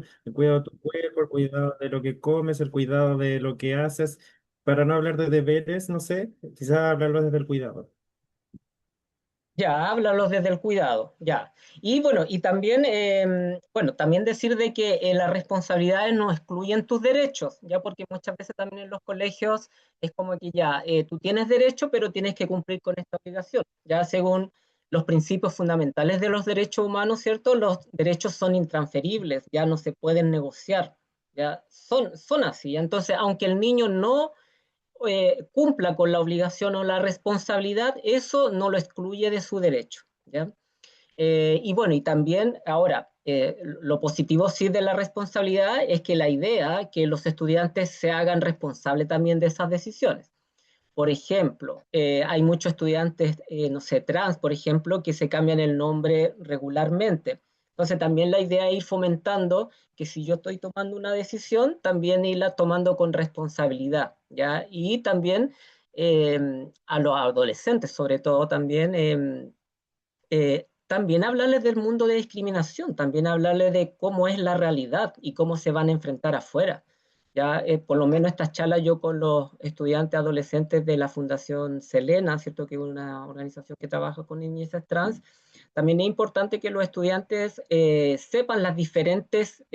también, el cuidado de tu cuerpo, el cuidado de lo que comes, el cuidado de lo que haces, para no hablar de deberes, no sé, quizás hablarlo desde el cuidado. Ya, háblalos desde el cuidado, ya. Y bueno, y también, bueno, también decir de que las responsabilidades no excluyen tus derechos, ya porque muchas veces también en los colegios es como que ya, tú tienes derecho, pero tienes que cumplir con esta obligación, ya según los principios fundamentales de los derechos humanos, ¿cierto? Los derechos son intransferibles, ya no se pueden negociar, ya son así. Entonces, aunque el niño no cumpla con la obligación o la responsabilidad, eso no lo excluye de su derecho, ¿ya? Y bueno, y también ahora, lo positivo sí de la responsabilidad es que la idea que los estudiantes se hagan responsables también de esas decisiones. Por ejemplo, hay muchos estudiantes, no sé, trans, por ejemplo, que se cambian el nombre regularmente. Entonces, también la idea es ir fomentando que si yo estoy tomando una decisión, también irla tomando con responsabilidad, ¿ya? Y también a los adolescentes, sobre todo, también hablarles del mundo de discriminación, también hablarles de cómo es la realidad y cómo se van a enfrentar afuera. Ya, por lo menos estas charlas yo con los estudiantes adolescentes de la Fundación Selena, ¿cierto? Que es una organización que trabaja con niñeces trans, también es importante que los estudiantes sepan las diferentes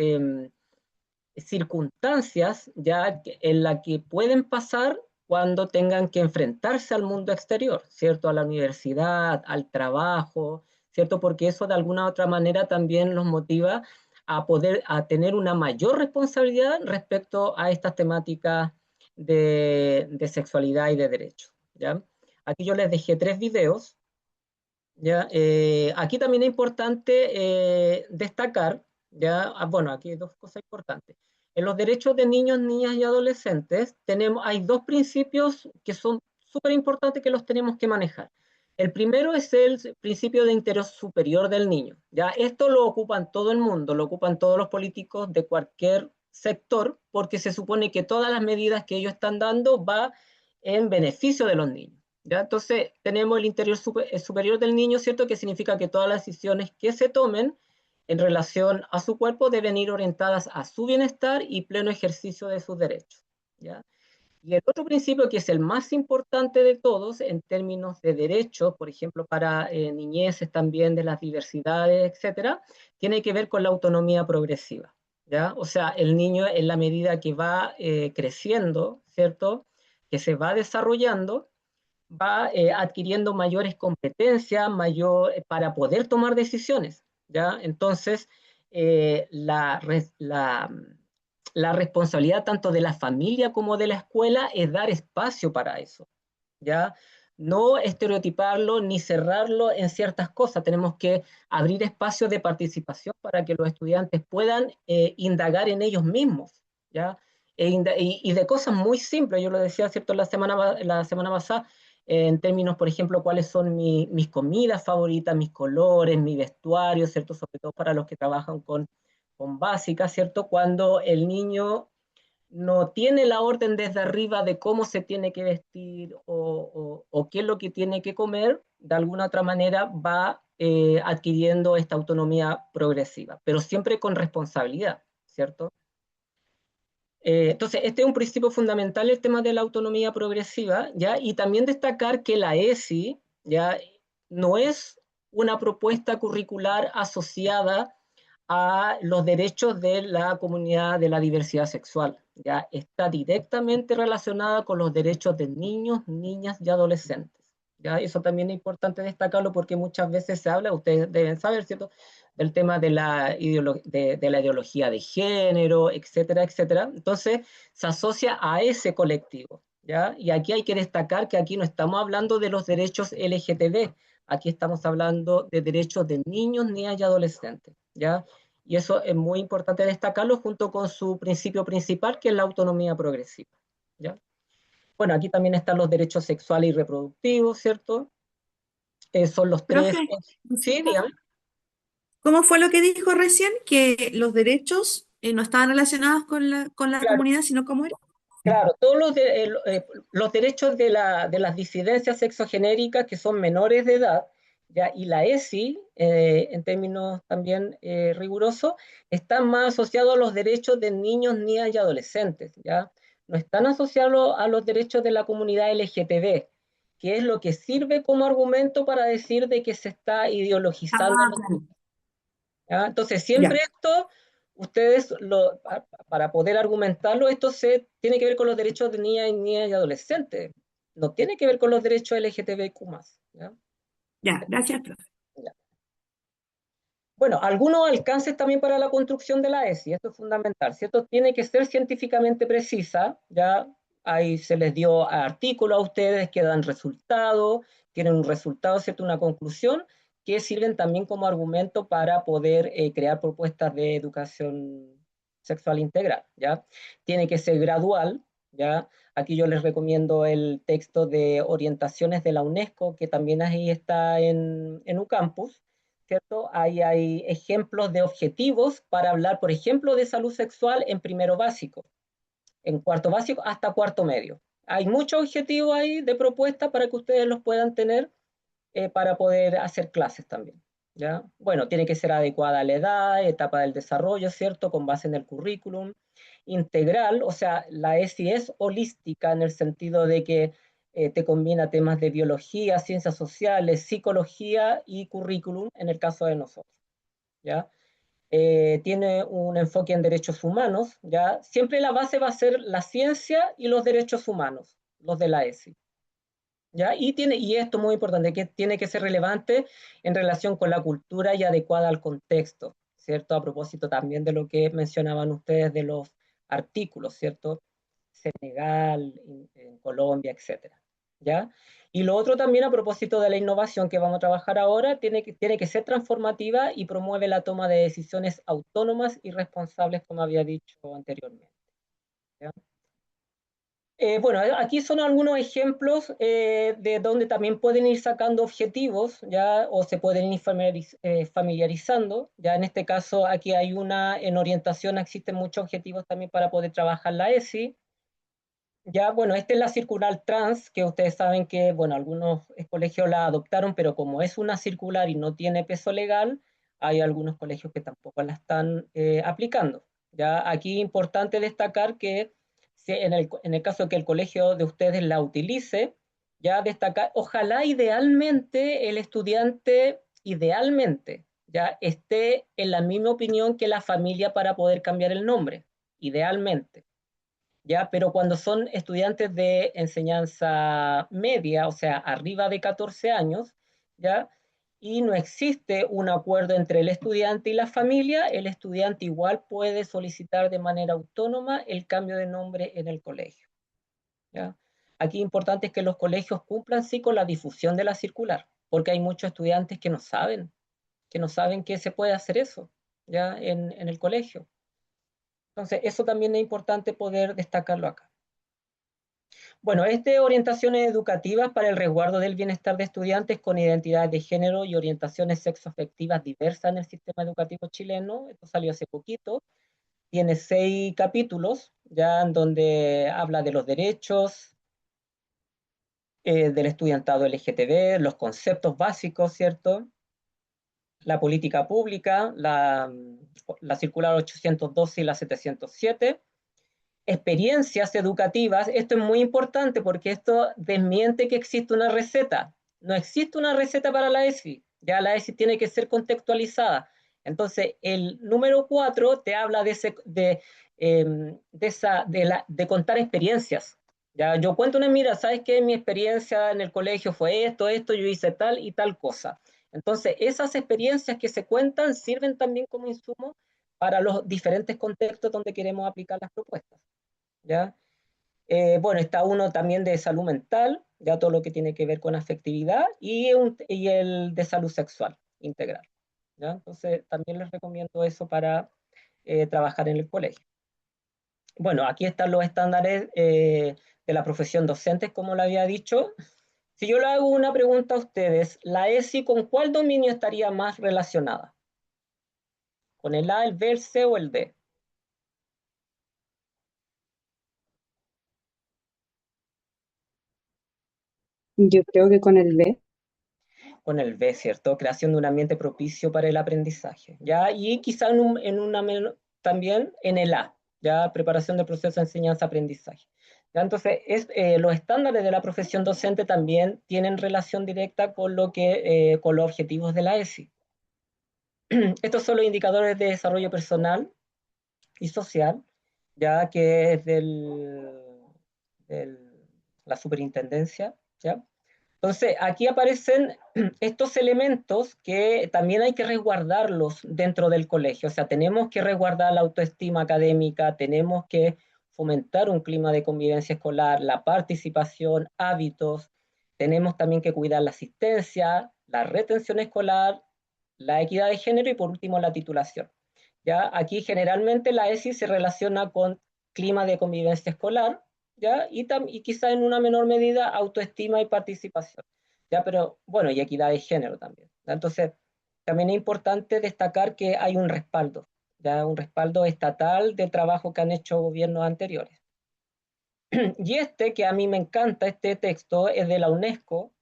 circunstancias ya en las que pueden pasar cuando tengan que enfrentarse al mundo exterior, ¿cierto? A la universidad, al trabajo, ¿cierto? Porque eso de alguna u otra manera también los motiva a poder, a tener una mayor responsabilidad respecto a estas temáticas de sexualidad y de derechos, ¿ya? Aquí yo les dejé tres videos, ¿ya? Aquí también es importante destacar, ¿ya? Bueno, aquí hay dos cosas importantes. En los derechos de niños, niñas y adolescentes hay dos principios que son súper importantes que los tenemos que manejar. El primero es el principio de interés superior del niño. ¿Ya? Esto lo ocupan todo el mundo, lo ocupan todos los políticos de cualquier sector, porque se supone que todas las medidas que ellos están dando va en beneficio de los niños. ¿Ya? Entonces, tenemos el superior del niño, ¿cierto? Que significa que todas las decisiones que se tomen en relación a su cuerpo deben ir orientadas a su bienestar y pleno ejercicio de sus derechos, ¿ya? Y el otro principio, que es el más importante de todos en términos de derechos, por ejemplo, para niñeces también de las diversidades, etcétera, tiene que ver con la autonomía progresiva, ¿ya? O sea, el niño en la medida que va creciendo, ¿cierto? Que se va desarrollando, va adquiriendo mayores competencias para poder tomar decisiones, ¿ya? Entonces, la responsabilidad tanto de la familia como de la escuela es dar espacio para eso, ¿ya? No estereotiparlo ni cerrarlo en ciertas cosas. Tenemos que abrir espacios de participación para que los estudiantes puedan indagar en ellos mismos, ¿ya? Y de cosas muy simples, yo lo decía, ¿cierto? La semana pasada, en términos, por ejemplo, cuáles son mis comidas favoritas, mis colores, mi vestuario, ¿cierto? Sobre todo para los que trabajan con básicas, ¿cierto? Cuando el niño no tiene la orden desde arriba de cómo se tiene que vestir o qué es lo que tiene que comer, de alguna otra manera va adquiriendo esta autonomía progresiva, pero siempre con responsabilidad, ¿cierto? Entonces, este es un principio fundamental, el tema de la autonomía progresiva, ¿ya? Y también destacar que la ESI, ¿ya? No es una propuesta curricular asociada a los derechos de la comunidad de la diversidad sexual, ¿ya? Está directamente relacionada con los derechos de niños, niñas y adolescentes, ¿ya? Eso también es importante destacarlo porque muchas veces se habla, ustedes deben saber, ¿cierto?, del tema de la ideología de género, etcétera, etcétera. Entonces, se asocia a ese colectivo, ¿ya? Y aquí hay que destacar que aquí no estamos hablando de los derechos LGTB, aquí estamos hablando de derechos de niños, niñas y adolescentes, ¿ya? Y eso es muy importante destacarlo junto con su principio principal, que es la autonomía progresiva, ¿ya? Bueno, aquí también están los derechos sexuales y reproductivos, ¿cierto? Son los Profe, tres. Sí, consulta. dígame. ¿Cómo fue lo que dijo recién? Que los derechos no estaban relacionados con la Claro, comunidad, sino cómo era. claro, todos los derechos de las disidencias sexogenéricas que son menores de edad ¿ya? Y la ESI, en términos también rigurosos, está más asociado a los derechos de niños, niñas y adolescentes, ¿ya? No están asociados a los derechos de la comunidad LGTB, que es lo que sirve como argumento para decir de que se está ideologizando. Ah, claro. ¿Ya? Entonces, siempre Ya, esto, para poder argumentarlo, esto se tiene que ver con los derechos de niñas y adolescentes, no tiene que ver con los derechos LGTBIQ+, ¿ya? ya, gracias, profe. Ya. Bueno, algunos alcances también para la construcción de la ESI, esto es fundamental, ¿cierto? Tiene que ser científicamente precisa, ya ahí se les dio artículos a ustedes que dan resultados, tienen un resultado, ¿cierto? Una conclusión, que sirven también como argumento para poder crear propuestas de educación sexual integral, ¿ya? Tiene que ser gradual, ¿ya? Aquí yo les recomiendo el texto de orientaciones de la UNESCO, que también ahí está en UCampus, ¿cierto? Ahí hay ejemplos de objetivos para hablar, por ejemplo, de salud sexual en primero básico, en cuarto básico hasta cuarto medio. Hay muchos objetivos ahí de propuesta para que ustedes los puedan tener para poder hacer clases también, ¿ya? Bueno, tiene que ser adecuada a la edad, etapa del desarrollo, ¿cierto? Con base en el currículum. Integral, o sea, la ESI es holística en el sentido de que te combina temas de biología, ciencias sociales, psicología y currículum en el caso de nosotros, ¿ya? Tiene un enfoque en derechos humanos, ¿ya? Siempre la base va a ser la ciencia y los derechos humanos, los de la ESI. ¿Ya? Y esto es muy importante, que tiene que ser relevante en relación con la cultura y adecuada al contexto, ¿cierto? A propósito también de lo que mencionaban ustedes de los artículos, ¿cierto? Senegal, en Colombia, etcétera, ¿ya? Y lo otro también a propósito de la innovación que vamos a trabajar ahora, tiene que ser transformativa y promueve la toma de decisiones autónomas y responsables, como había dicho anteriormente, ¿ya? Bueno, aquí son algunos ejemplos de donde también pueden ir sacando objetivos, ya, o se pueden ir familiarizando. Ya en este caso, aquí hay una, en orientación existen muchos objetivos también para poder trabajar la ESI. Ya, bueno, esta es la circular trans, que ustedes saben que, bueno, algunos colegios la adoptaron, pero como es una circular y no tiene peso legal, hay algunos colegios que tampoco la están aplicando. Ya, aquí es importante destacar que en el caso de que el colegio de ustedes la utilice, ya destacar, ojalá idealmente el estudiante, idealmente, ya esté en la misma opinión que la familia para poder cambiar el nombre, idealmente. ¿Ya? Pero cuando son estudiantes de enseñanza media, o sea, arriba de 14 años, ¿ya? Y no existe un acuerdo entre el estudiante y la familia, el estudiante igual puede solicitar de manera autónoma el cambio de nombre en el colegio, ¿ya? Aquí importante es que los colegios cumplan sí con la difusión de la circular, porque hay muchos estudiantes que no saben que se puede hacer eso, ¿ya? En el colegio. Entonces, eso también es importante poder destacarlo acá. Bueno, es de orientaciones educativas para el resguardo del bienestar de estudiantes con identidades de género y orientaciones sexoafectivas diversas en el sistema educativo chileno. Esto salió hace poquito. Tiene 6 capítulos, ya en donde habla de los derechos del estudiantado LGTB, los conceptos básicos, ¿cierto? La política pública, la circular 812 y la 707, experiencias educativas. Esto es muy importante porque esto desmiente que existe una receta. No existe una receta para la ESI. Ya la ESI tiene que ser contextualizada. Entonces, el número 4 te habla de contar experiencias. Ya, yo cuento una, mira, ¿sabes qué? Mi experiencia en el colegio fue esto, yo hice tal y tal cosa. Entonces, esas experiencias que se cuentan sirven también como insumo para los diferentes contextos donde queremos aplicar las propuestas. ¿Ya? Bueno, está uno también de salud mental, ya todo lo que tiene que ver con afectividad, y el de salud sexual integral. ¿Ya? Entonces, también les recomiendo eso para trabajar en el colegio. Bueno, aquí están los estándares de la profesión docente, como lo había dicho. Si yo le hago una pregunta a ustedes, ¿la ESI con cuál dominio estaría más relacionada? ¿Con el A, el B, el C o el D? Yo creo que con el B. con el B, ¿cierto? Creación de un ambiente propicio para el aprendizaje, ¿ya? Y quizá también en el A, ¿ya? Preparación del proceso de enseñanza-aprendizaje. ¿Ya? Entonces, los estándares de la profesión docente también tienen relación directa con los objetivos de la ESI. Estos son los indicadores de desarrollo personal y social, ya que es del la superintendencia, ¿ya? Entonces, aquí aparecen estos elementos que también hay que resguardarlos dentro del colegio. O sea, tenemos que resguardar la autoestima académica, tenemos que fomentar un clima de convivencia escolar, la participación, hábitos. Tenemos también que cuidar la asistencia, la retención escolar, la equidad de género y por último la titulación. ¿Ya? Aquí generalmente la ESI se relaciona con clima de convivencia escolar, ¿ya? Y quizá en una menor medida autoestima y participación, ¿ya? Pero bueno, y equidad de género también, ¿ya? Entonces, también es importante destacar que hay un respaldo, ¿ya? Un respaldo estatal del trabajo que han hecho gobiernos anteriores. Y este, que a mí me encanta, este texto, es de la UNESCO,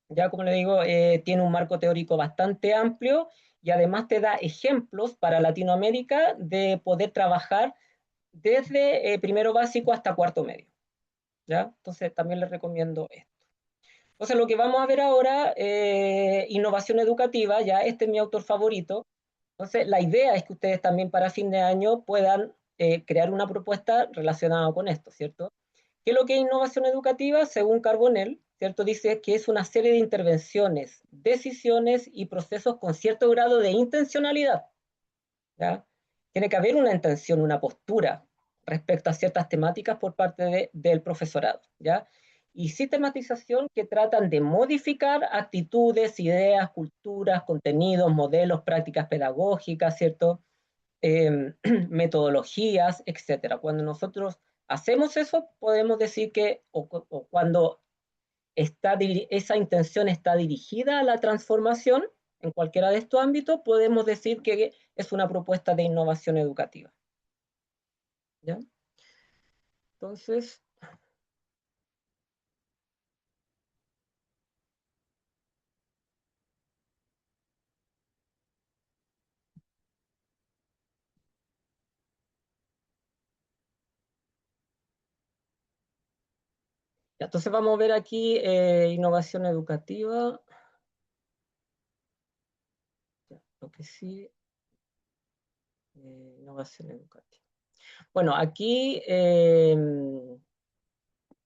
ya como le digo, tiene un marco teórico bastante amplio y además te da ejemplos para Latinoamérica de poder trabajar desde primero básico hasta cuarto medio. ¿Ya? Entonces también les recomiendo esto. Entonces lo que vamos a ver ahora, innovación educativa, ya este es mi autor favorito. Entonces la idea es que ustedes también para fin de año puedan crear una propuesta relacionada con esto, ¿cierto? ¿Qué es lo que es innovación educativa? Según Carbonell, ¿cierto? Dice que es una serie de intervenciones, decisiones y procesos con cierto grado de intencionalidad, ¿ya? Tiene que haber una intención, una postura respecto a ciertas temáticas por parte del profesorado, ¿ya? Y sistematización que tratan de modificar actitudes, ideas, culturas, contenidos, modelos, prácticas pedagógicas, ¿cierto? Metodologías, etcétera. Cuando nosotros hacemos eso, podemos decir que, o cuando esa intención está dirigida a la transformación en cualquiera de estos ámbitos, podemos decir que es una propuesta de innovación educativa. ¿Ya? Entonces, entonces vamos a ver aquí innovación educativa. Ya, lo que sí, innovación educativa. Bueno, aquí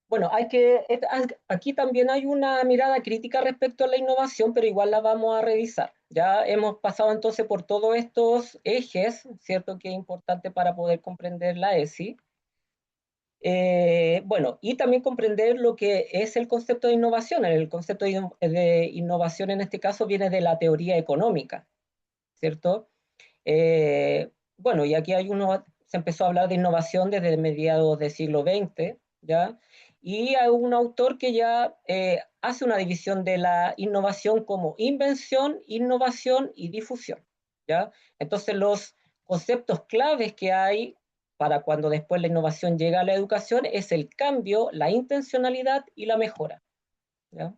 bueno, aquí también hay una mirada crítica respecto a la innovación, pero igual la vamos a revisar. Ya hemos pasado entonces por todos estos ejes, ¿cierto? Que es importante para poder comprender la ESI. Bueno, y también comprender lo que es el concepto de innovación. El concepto de innovación en este caso viene de la teoría económica, ¿cierto? Bueno, y aquí se empezó a hablar de innovación desde mediados del siglo XX, ¿ya? Y hay un autor que ya hace una división de la innovación como invención, innovación y difusión, ¿ya? Entonces los conceptos claves que hay para cuando después la innovación llega a la educación es el cambio, la intencionalidad y la mejora, ¿ya?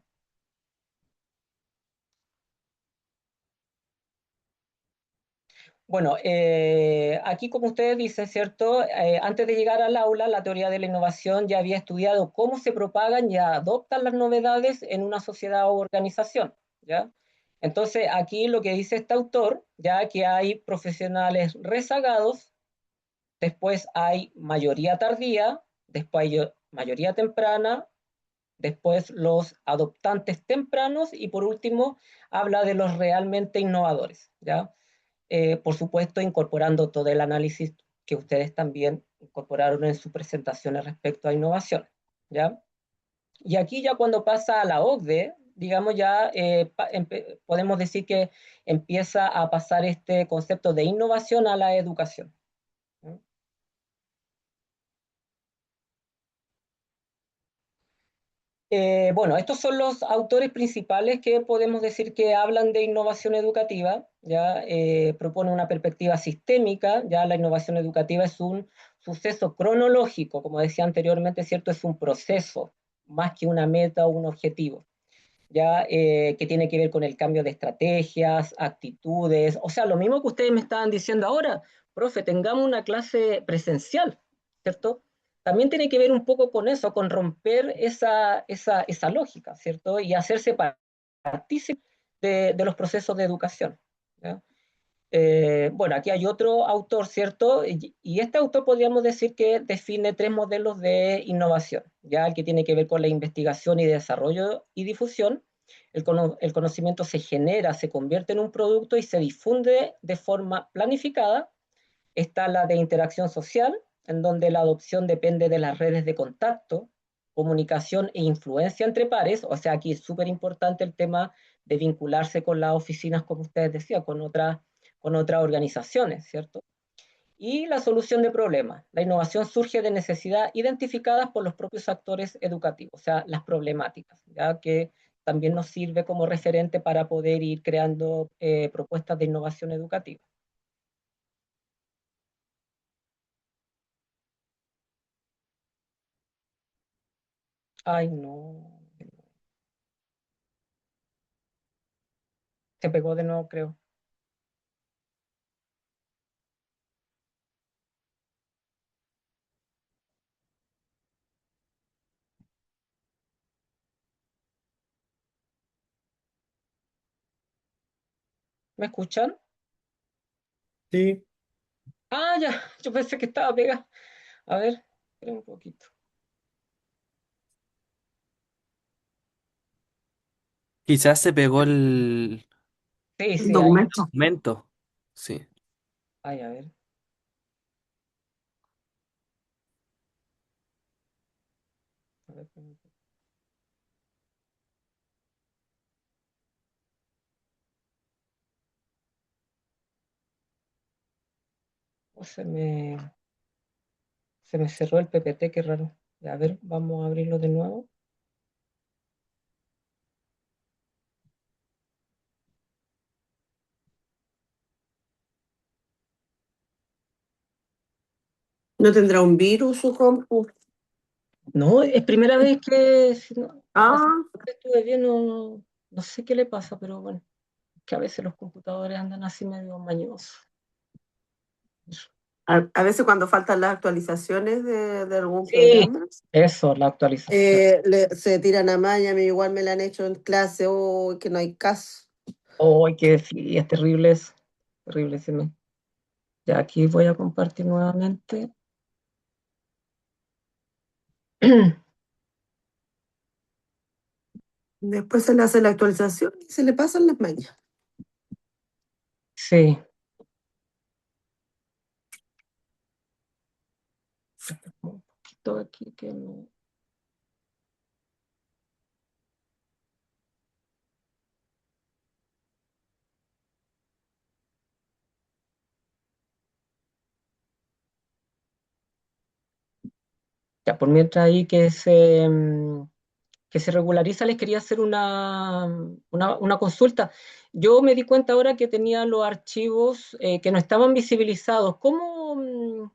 Bueno, aquí como ustedes dicen, ¿cierto? Antes de llegar al aula, la teoría de la innovación ya había estudiado cómo se propagan y adoptan las novedades en una sociedad o organización, ¿ya? Entonces, aquí lo que dice este autor, ya que hay profesionales rezagados, después hay mayoría tardía, después hay mayoría temprana, después los adoptantes tempranos y por último habla de los realmente innovadores, ¿ya? Por supuesto, incorporando todo el análisis que ustedes también incorporaron en sus presentaciones respecto a innovación, ¿ya? Y aquí ya cuando pasa a la OCDE, digamos ya podemos decir que empieza a pasar este concepto de innovación a la educación, ¿no? Bueno, estos son los autores principales que podemos decir que hablan de innovación educativa. Ya propone una perspectiva sistémica. Ya la innovación educativa es un suceso cronológico, como decía anteriormente, cierto, es un proceso más que una meta o un objetivo. ya que tiene que ver con el cambio de estrategias, actitudes, o sea, lo mismo que ustedes me estaban diciendo ahora, profe, tengamos una clase presencial, ¿cierto? También tiene que ver un poco con eso, con romper esa lógica, ¿cierto? Y hacerse partícipe de los procesos de educación, ¿ya? Bueno, aquí hay otro autor, ¿cierto? Y este autor podríamos decir que define tres modelos de innovación, ya el que tiene que ver con la investigación y desarrollo y difusión. El conocimiento se genera, se convierte en un producto y se difunde de forma planificada. Está la de interacción social, en donde la adopción depende de las redes de contacto, comunicación e influencia entre pares. O sea, aquí es súper importante el tema de vincularse con las oficinas, como ustedes decían, con otras organizaciones, ¿cierto? Y la solución de problemas. La innovación surge de necesidades identificadas por los propios actores educativos, o sea, las problemáticas, ya que también nos sirve como referente para poder ir creando propuestas de innovación educativa. Ay, no. Se pegó de nuevo, creo. ¿Me escuchan? Sí, Ah, ya, yo pensé que estaba pegada. A ver, espera un poquito. Quizás se pegó Sí, El sí, ahí. documento. documento. Sí. Ay, a ver. A ver, oh, se me cerró el PPT, qué raro. Ya, a ver, vamos a abrirlo de nuevo. ¿No tendrá un virus su compu? No, es primera vez que si la Ah, segunda vez que estuve bien, no sé qué le pasa, pero bueno, que a veces los computadores andan así medio mañosos. a veces cuando faltan las actualizaciones de algún Sí, programa, eso, la actualización. se tiran a malla, a mí igual me la han hecho en clase, o que no hay caso. ¡Ay, qué sí, es terrible eso! Terrible, sí me. Ya aquí voy a compartir nuevamente. Después se le hace la actualización y se le pasan las mañas. Sí, un poquito aquí que no. Ya, por mientras ahí que se regulariza, les quería hacer una consulta. Yo me di cuenta ahora que tenía los archivos que no estaban visibilizados. ¿Cómo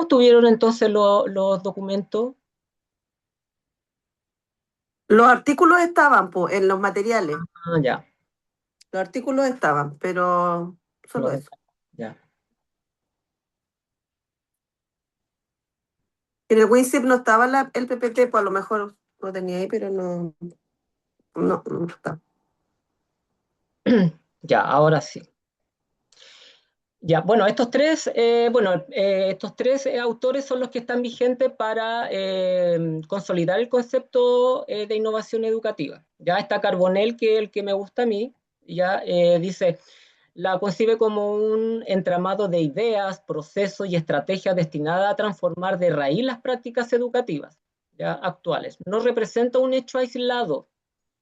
tuvieron entonces los documentos? Los artículos estaban po, en los materiales, Ah, ya, los artículos estaban, pero solo los eso. detalles, ya. En el WinZip no estaba el PPT, pues a lo mejor lo tenía ahí, pero no está. Ya, ahora sí. Ya, bueno, estos tres autores son los que están vigentes para consolidar el concepto de innovación educativa. Ya está Carbonell, que es el que me gusta a mí, ya dice, la concibe como un entramado de ideas, procesos y estrategias destinadas a transformar de raíz las prácticas educativas ya actuales. No representa un hecho aislado,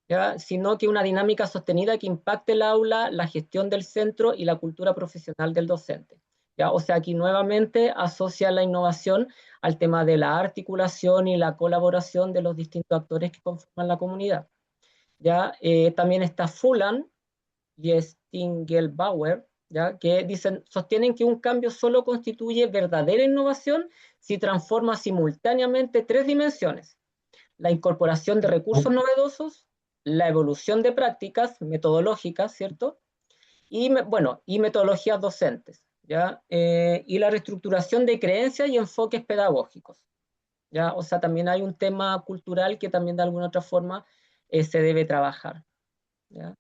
¿ya? Sino que una dinámica sostenida que impacte el aula, la gestión del centro y la cultura profesional del docente. ¿Ya? O sea, aquí nuevamente asocia la innovación al tema de la articulación y la colaboración de los distintos actores que conforman la comunidad. ¿Ya? También está Fullan y Stingelbauer, ¿ya? Que sostienen que un cambio solo constituye verdadera innovación si transforma simultáneamente tres dimensiones: la incorporación de recursos novedosos, la evolución de prácticas metodológicas, ¿cierto? Bueno, y metodologías docentes, ¿ya? Y la reestructuración de creencias y enfoques pedagógicos, ¿ya? O sea, también hay un tema cultural que también de alguna otra forma se debe trabajar, ¿ya?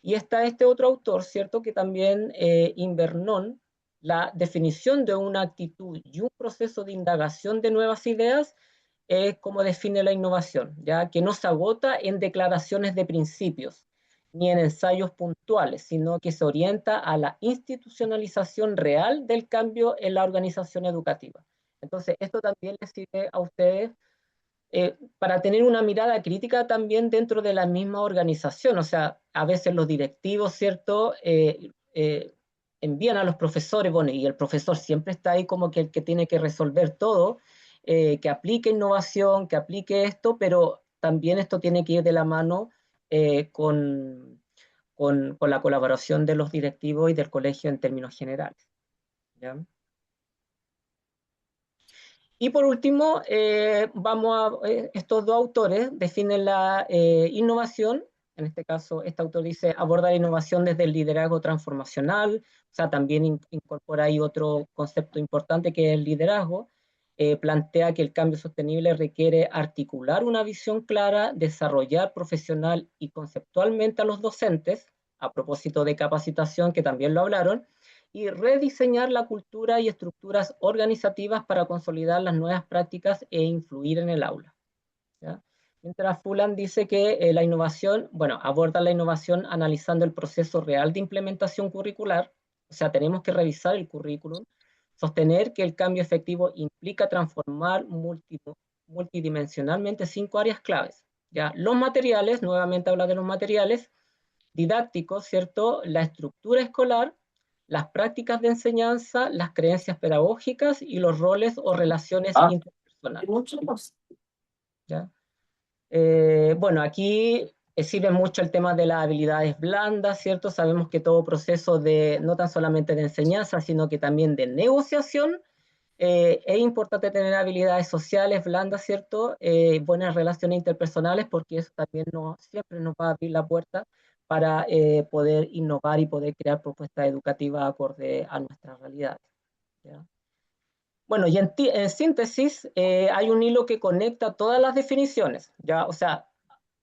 Y está este otro autor, ¿cierto? Que también, Invernón, la definición de una actitud y un proceso de indagación de nuevas ideas es como define la innovación, ya que no se agota en declaraciones de principios ni en ensayos puntuales, sino que se orienta a la institucionalización real del cambio en la organización educativa. Entonces, esto también les sirve a ustedes para tener una mirada crítica también dentro de la misma organización. O sea, a veces los directivos, ¿cierto? Envían a los profesores, bueno, y el profesor siempre está ahí como que el que tiene que resolver todo, que aplique innovación, que aplique esto, pero también esto tiene que ir de la mano con la colaboración de los directivos y del colegio en términos generales, ¿ya? Y por último, estos dos autores definen la innovación. En este caso, este autor dice abordar la innovación desde el liderazgo transformacional, o sea, también incorpora ahí otro concepto importante que es el liderazgo. Plantea que el cambio sostenible requiere articular una visión clara, desarrollar profesional y conceptualmente a los docentes, a propósito de capacitación, que también lo hablaron, y rediseñar la cultura y estructuras organizativas para consolidar las nuevas prácticas e influir en el aula, ¿ya? Mientras Fulan dice que la innovación, bueno, aborda la innovación analizando el proceso real de implementación curricular, o sea, tenemos que revisar el currículum, sostener que el cambio efectivo implica transformar multidimensionalmente 5 áreas claves, ¿ya? Los materiales, nuevamente habla de los materiales, didácticos, ¿cierto? La estructura escolar, las prácticas de enseñanza, las creencias pedagógicas y los roles o relaciones Hay interpersonales, muchos más. ¿ya? Bueno, aquí sirve mucho el tema de las habilidades blandas, ¿cierto? Sabemos que todo proceso de, no tan solamente de enseñanza, sino que también de negociación, es importante tener habilidades sociales blandas, ¿cierto? Buenas relaciones interpersonales, porque eso también siempre nos va a abrir la puerta para poder innovar y poder crear propuestas educativas acorde a nuestras realidades, ¿ya? Bueno, y en síntesis, hay un hilo que conecta todas las definiciones, ¿ya? O sea,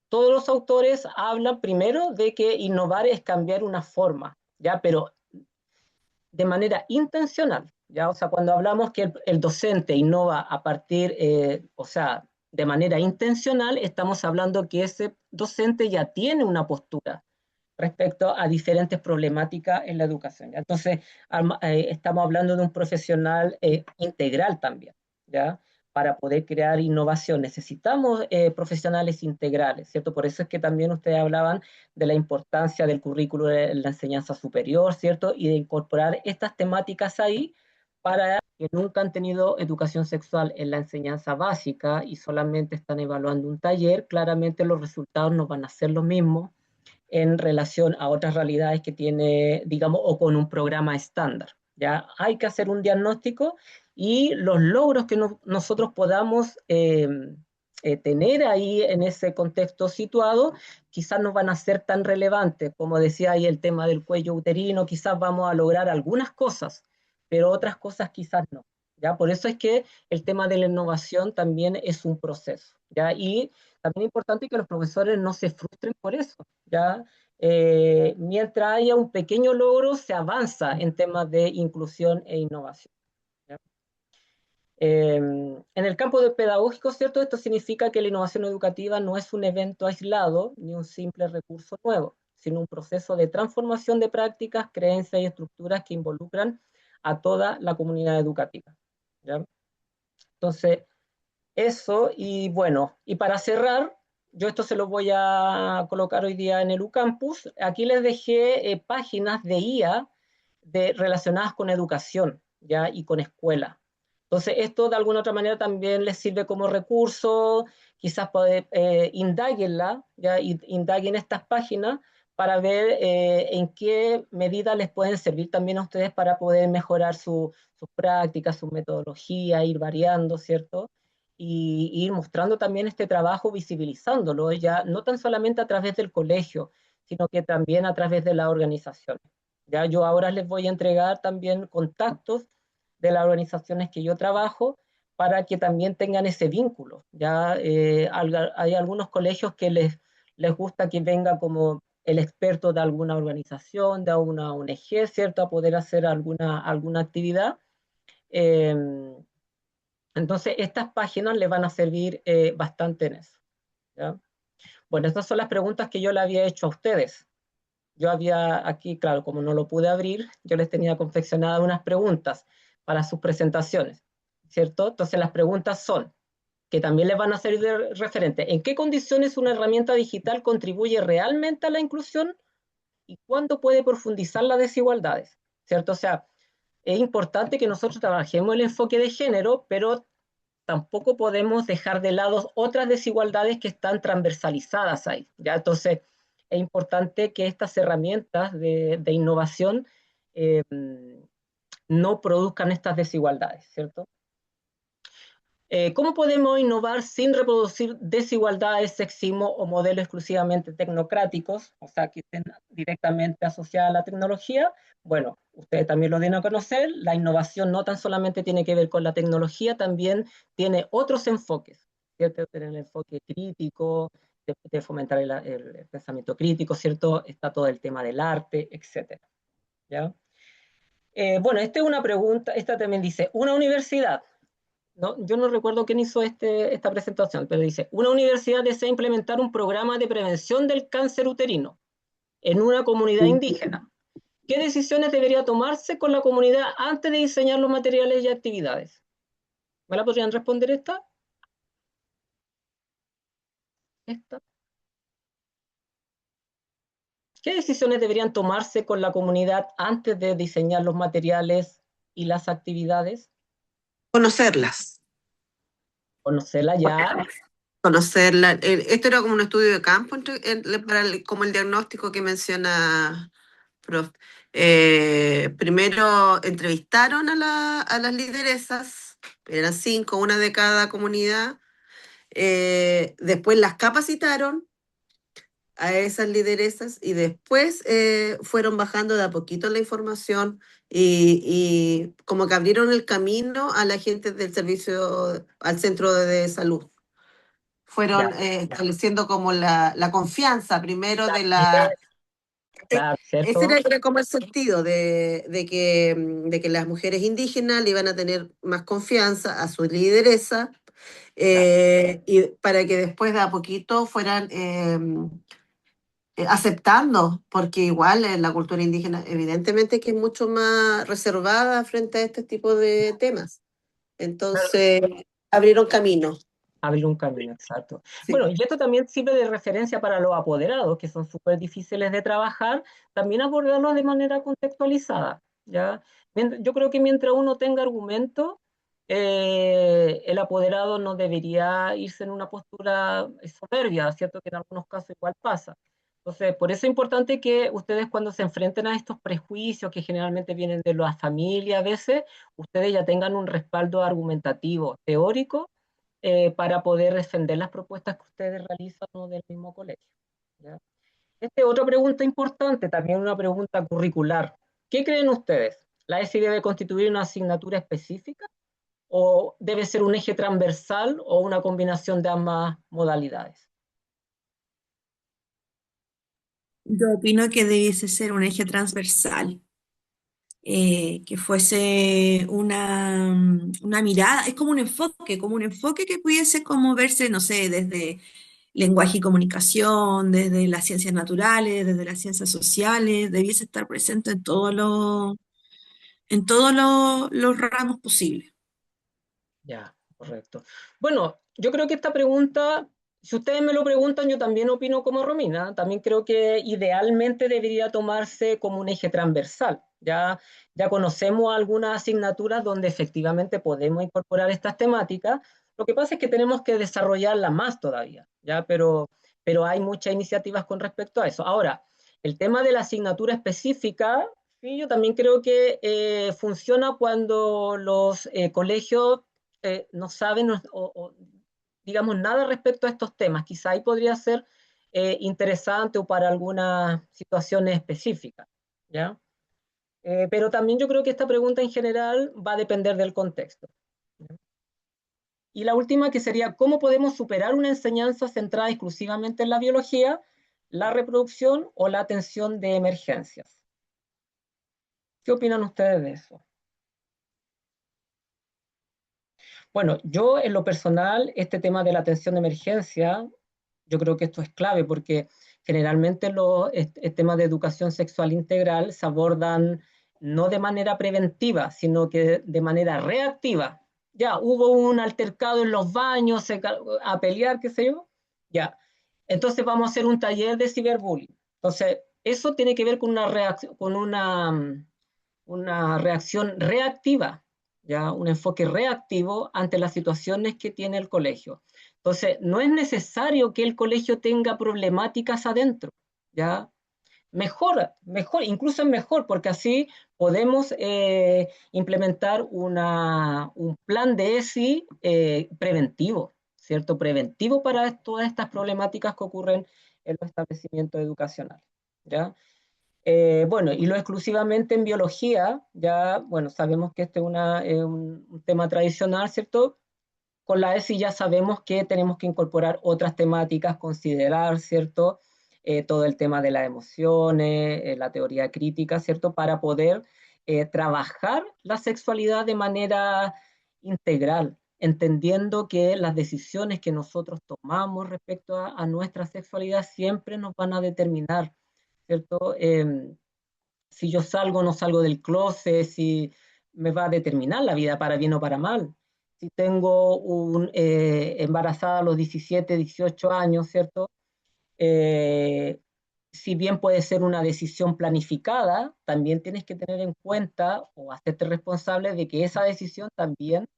todos los autores hablan primero de que innovar es cambiar una forma, ¿ya? Pero de manera intencional, ¿ya? O sea, cuando hablamos que el docente innova a partir, o sea, de manera intencional, estamos hablando que ese docente ya tiene una postura respecto a diferentes problemáticas en la educación, ¿ya? Entonces, estamos hablando de un profesional integral también, ¿ya? Para poder crear innovación necesitamos profesionales integrales, ¿cierto? Por eso es que también ustedes hablaban de la importancia del currículo de la enseñanza superior, ¿cierto? Y de incorporar estas temáticas ahí para que nunca han tenido educación sexual en la enseñanza básica y solamente están evaluando un taller, claramente los resultados no van a ser los mismos en relación a otras realidades que tiene, digamos, o con un programa estándar. Ya hay que hacer un diagnóstico y los logros que nosotros podamos tener ahí en ese contexto situado, quizás no van a ser tan relevantes, como decía ahí el tema del cuello uterino, quizás vamos a lograr algunas cosas, pero otras cosas quizás no. ¿Ya? Por eso es que el tema de la innovación también es un proceso, ¿ya? Y también es importante que los profesores no se frustren por eso, ¿ya? Mientras haya un pequeño logro, se avanza en temas de inclusión e innovación, ¿ya? En el campo del pedagógico, ¿cierto? Esto significa que la innovación educativa no es un evento aislado ni un simple recurso nuevo, sino un proceso de transformación de prácticas, creencias y estructuras que involucran a toda la comunidad educativa, ¿ya? Entonces, eso, y bueno, y para cerrar, yo esto se lo voy a colocar hoy día en el UCampus. Aquí les dejé páginas de IA relacionadas con educación, ¿ya? Y con escuela. Entonces, esto de alguna otra manera también les sirve como recurso, quizás poder indaguenla, ¿ya? Indaguen estas páginas para ver en qué medida les pueden servir también a ustedes para poder mejorar sus prácticas, su metodología, ir variando, ¿cierto? y ir mostrando también este trabajo, visibilizándolo, ya no tan solamente a través del colegio, sino que también a través de las organizaciones. Ya yo ahora les voy a entregar también contactos de las organizaciones que yo trabajo para que también tengan ese vínculo. Ya hay algunos colegios que les gusta que venga como el experto de alguna organización, de una ONG, ¿cierto? A poder hacer alguna actividad. Eh, entonces, estas páginas le van a servir bastante en eso. ¿Ya? Bueno, estas son las preguntas que yo le había hecho a ustedes. Yo había aquí, claro, como no lo pude abrir, yo les tenía confeccionadas unas preguntas para sus presentaciones, ¿cierto? Entonces, las preguntas son, que también les van a servir de referente, ¿en qué condiciones una herramienta digital contribuye realmente a la inclusión y cuándo puede profundizar las desigualdades? ¿Cierto? O sea, es importante que nosotros trabajemos el enfoque de género, pero tampoco podemos dejar de lado otras desigualdades que están transversalizadas ahí, ¿ya? Entonces, es importante que estas herramientas de innovación eh, no produzcan estas desigualdades, ¿cierto? ¿Cómo podemos innovar sin reproducir desigualdades, sexismo o modelos exclusivamente tecnocráticos, o sea, que estén directamente asociadas a la tecnología? Bueno, ustedes también lo deben conocer, la innovación no tan solamente tiene que ver con la tecnología, también tiene otros enfoques, ¿cierto? Tiene el enfoque crítico, de fomentar el pensamiento crítico, ¿cierto? Está todo el tema del arte, etcétera, ¿ya? Bueno, esta es una pregunta, esta también dice, una universidad, no, yo no recuerdo quién hizo esta presentación, pero dice, una universidad desea implementar un programa de prevención del cáncer uterino en una comunidad indígena. ¿Qué decisiones debería tomarse con la comunidad antes de diseñar los materiales y actividades? ¿Me la podrían responder esta? ¿Esta? ¿Qué decisiones deberían tomarse con la comunidad antes de diseñar los materiales y las actividades? Conocerlas. Conocerla ya. Conocerla. Esto era como un estudio de campo como el diagnóstico que menciona prof. Primero entrevistaron a las lideresas, eran 5, una de cada comunidad. Después las capacitaron a esas lideresas y después fueron bajando de a poquito la información y como que abrieron el camino a la gente del servicio, al centro de salud. Ya, Fueron estableciendo como la confianza primero de yes, la... claro, Ese ¿cierto? era como el sentido de que las mujeres indígenas le iban a tener más confianza a su lideresa Claro. y para que después de a poquito fueran aceptando, porque igual la cultura indígena evidentemente que es mucho más reservada frente a este tipo de temas. Entonces, abrieron camino. Abrir un camino, exacto. Sí. Bueno, y esto también sirve de referencia para los apoderados, que son súper difíciles de trabajar, también abordarlos de manera contextualizada, ¿ya? Yo creo que mientras uno tenga argumento, el apoderado no debería irse en una postura soberbia, ¿cierto? Que en algunos casos igual pasa. Entonces, por eso es importante que ustedes cuando se enfrenten a estos prejuicios que generalmente vienen de la familia a veces, ustedes ya tengan un respaldo argumentativo, teórico, para poder defender las propuestas que ustedes realizan, ¿no?, del mismo colegio, ¿ya? Esta es otra pregunta importante, también una pregunta curricular. ¿Qué creen ustedes? ¿La ESI debe constituir una asignatura específica o debe ser un eje transversal o una combinación de ambas modalidades? Yo opino que debiese ser un eje transversal, que fuese una mirada, es como un enfoque que pudiese como verse, no sé, desde lenguaje y comunicación, desde las ciencias naturales, desde las ciencias sociales, debiese estar presente en todos los ramos posibles. Ya, correcto. Bueno, yo creo que esta pregunta, si ustedes me lo preguntan, yo también opino como Romina. También creo que idealmente debería tomarse como un eje transversal. Ya conocemos algunas asignaturas donde efectivamente podemos incorporar estas temáticas. Lo que pasa es que tenemos que desarrollarlas más todavía, ¿ya? Pero hay muchas iniciativas con respecto a eso. Ahora, el tema de la asignatura específica, sí, yo también creo que funciona cuando los colegios no saben o, digamos, nada respecto a estos temas. Quizá ahí podría ser interesante o para algunas situaciones específicas, ¿ya? Pero también yo creo que esta pregunta en general va a depender del contexto. Y la última que sería, ¿cómo podemos superar una enseñanza centrada exclusivamente en la biología, la reproducción o la atención de emergencias? ¿Qué opinan ustedes de eso? Bueno, yo en lo personal, este tema de la atención de emergencia, yo creo que esto es clave porque generalmente los temas de educación sexual integral se abordan no de manera preventiva, sino que de manera reactiva. Ya, hubo un altercado en los baños, a pelear, qué sé yo, ya. Entonces vamos a hacer un taller de ciberbullying. Entonces, eso tiene que ver con una reacción, con una reacción reactiva, ¿ya? Un enfoque reactivo ante las situaciones que tiene el colegio. Entonces, no es necesario que el colegio tenga problemáticas adentro, ¿ya? Mejor, incluso es mejor, porque así podemos implementar un plan de ESI preventivo, ¿cierto? Preventivo para todas estas problemáticas que ocurren en los establecimientos educacionales, ¿ya? Bueno, y lo exclusivamente en biología, ya, bueno, sabemos que este es un tema tradicional, ¿cierto? Con la ESI ya sabemos que tenemos que incorporar otras temáticas, considerar, ¿cierto? Todo el tema de las emociones, la teoría crítica, ¿cierto? Para poder trabajar la sexualidad de manera integral, entendiendo que las decisiones que nosotros tomamos respecto a nuestra sexualidad siempre nos van a determinar, ¿cierto? Si yo salgo o no salgo del closet, si me va a determinar la vida para bien o para mal. Si tengo embarazada a los 17, 18 años, ¿cierto? Eh, si bien puede ser una decisión planificada, también tienes que tener en cuenta o hacerte responsable de que esa decisión también,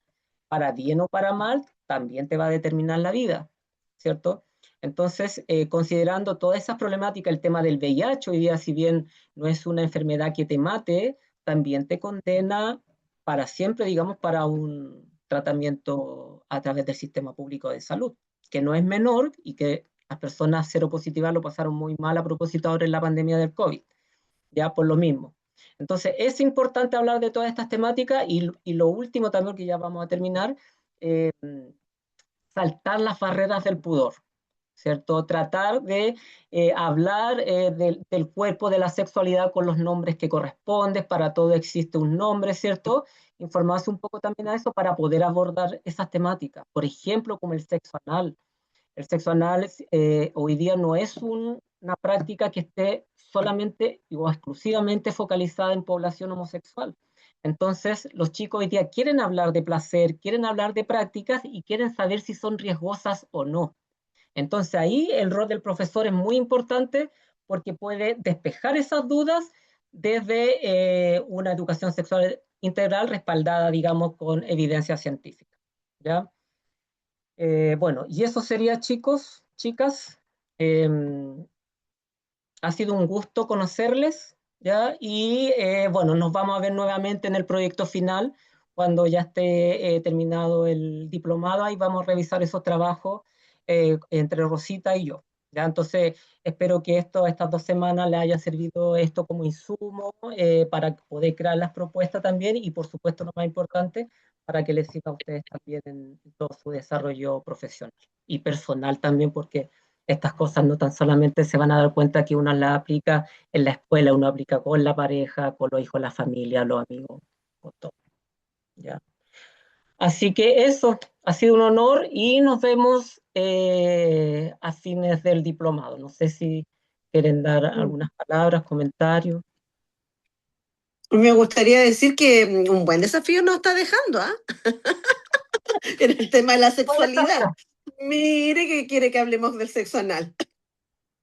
para bien o para mal, también te va a determinar la vida, ¿cierto? Entonces, considerando toda esa problemática, el tema del VIH hoy día, si bien no es una enfermedad que te mate, también te condena para siempre, digamos, para un tratamiento a través del sistema público de salud, que no es menor y que las personas seropositivas lo pasaron muy mal a propósito ahora en la pandemia del COVID, ya por lo mismo. Entonces, es importante hablar de todas estas temáticas y lo último también que ya vamos a terminar, eh, saltar las barreras del pudor, ¿cierto? Tratar de hablar del cuerpo, de la sexualidad con los nombres que corresponden, para todo existe un nombre, ¿cierto? Informarse un poco también a eso para poder abordar esas temáticas. Por ejemplo, como el sexo anal. El sexo anal hoy día no es una práctica que esté solamente o exclusivamente focalizada en población homosexual. Entonces, los chicos hoy día quieren hablar de placer, quieren hablar de prácticas y quieren saber si son riesgosas o no. Entonces, ahí el rol del profesor es muy importante porque puede despejar esas dudas desde una educación sexual integral respaldada, digamos, con evidencia científica. ¿Ya? Bueno, y eso sería, chicos, chicas. Ha sido un gusto conocerles, ¿ya? Y bueno, nos vamos a ver nuevamente en el proyecto final, cuando ya esté terminado el diplomado, y vamos a revisar esos trabajos entre Rosita y yo, ¿ya? Entonces, espero que estas 2 semanas le haya servido esto como insumo para poder crear las propuestas también, y por supuesto, lo más importante, para que les sirva a ustedes también en todo su desarrollo profesional y personal también, porque estas cosas no tan solamente se van a dar cuenta que uno las aplica en la escuela, uno aplica con la pareja, con los hijos, la familia, los amigos, con todo, ¿ya? Así que eso, ha sido un honor y nos vemos a fines del diplomado. No sé si quieren dar algunas palabras, comentarios. Me gustaría decir que un buen desafío nos está dejando, ¿ah? En el tema de la sexualidad. Mire que quiere que hablemos del sexo anal.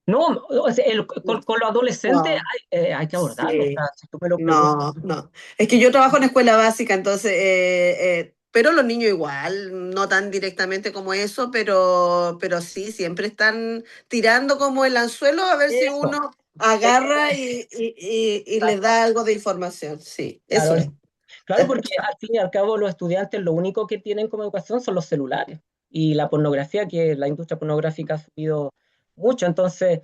No, o sea, con los adolescentes No, hay que abordarlo. O sea, sí. si tú me lo preguntas. No, no. Es que yo trabajo en escuela básica, entonces, pero los niños igual, no tan directamente como eso, pero sí, siempre están tirando como el anzuelo a ver si Eso, uno agarra y les da algo de información. Sí, claro, eso es. Claro, porque al fin y al cabo los estudiantes lo único que tienen como educación son los celulares y la pornografía, que la industria pornográfica ha subido mucho. Entonces,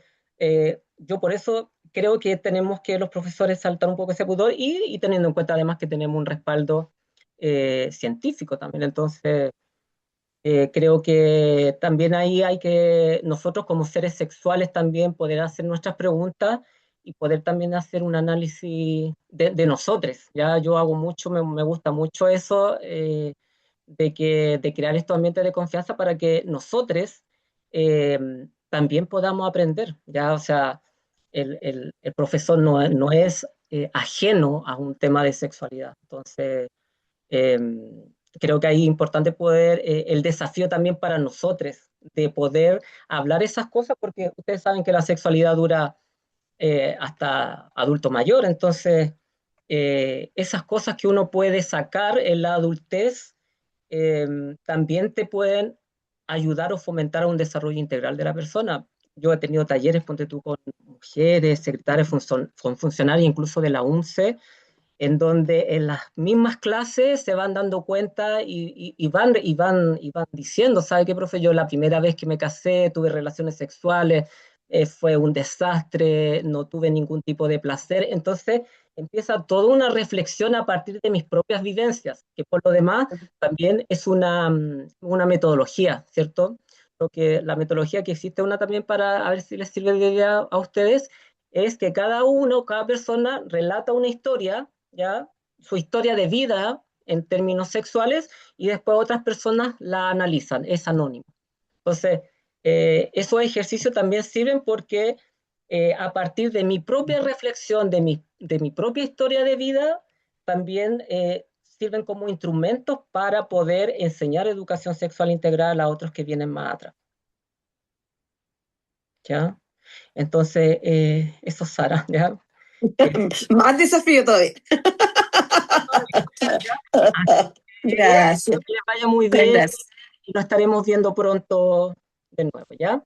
yo por eso creo que tenemos que los profesores saltar un poco ese pudor y teniendo en cuenta además que tenemos un respaldo científico también. Entonces, creo que también ahí hay que nosotros como seres sexuales también poder hacer nuestras preguntas y poder también hacer un análisis de nosotros. Ya yo hago mucho, me gusta mucho eso, de crear estos ambientes de confianza para que nosotros eh, también podamos aprender. Ya, o sea, el profesor no es ajeno a un tema de sexualidad. Entonces, eh, creo que ahí es importante poder, el desafío también para nosotros, de poder hablar esas cosas, porque ustedes saben que la sexualidad dura hasta adulto mayor, entonces esas cosas que uno puede sacar en la adultez eh, también te pueden ayudar o fomentar a un desarrollo integral de la persona. Yo he tenido talleres, ponte tú, con mujeres, secretarias, funcionarias, incluso de la UNCE, en donde en las mismas clases se van dando cuenta y van diciendo, ¿sabe qué, profe? Yo la primera vez que me casé tuve relaciones sexuales, fue un desastre, no tuve ningún tipo de placer. Entonces empieza toda una reflexión a partir de mis propias vivencias, que por lo demás también es una metodología, ¿cierto? Lo que, la metodología que existe una también para, a ver si les sirve de idea a ustedes, es que cada uno, cada persona relata una historia, ¿ya? Su historia de vida en términos sexuales y después otras personas la analizan, es anónimo. Entonces, esos ejercicios también sirven porque a partir de mi propia reflexión, de mi propia historia de vida, también sirven como instrumentos para poder enseñar educación sexual integral a otros que vienen más atrás. ¿Ya? Entonces, eso, Sara, ¿ya? Más desafío todavía. Gracias. Que les vaya muy Muchas bien gracias. y nos estaremos viendo pronto de nuevo, ¿ya?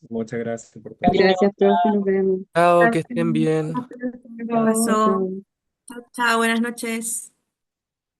Muchas gracias por todo. Cariño, Gracias, profe, nos vemos. Chao, que Gracias. estén bien. Un Chao, beso. chao. Chao, chao, buenas noches.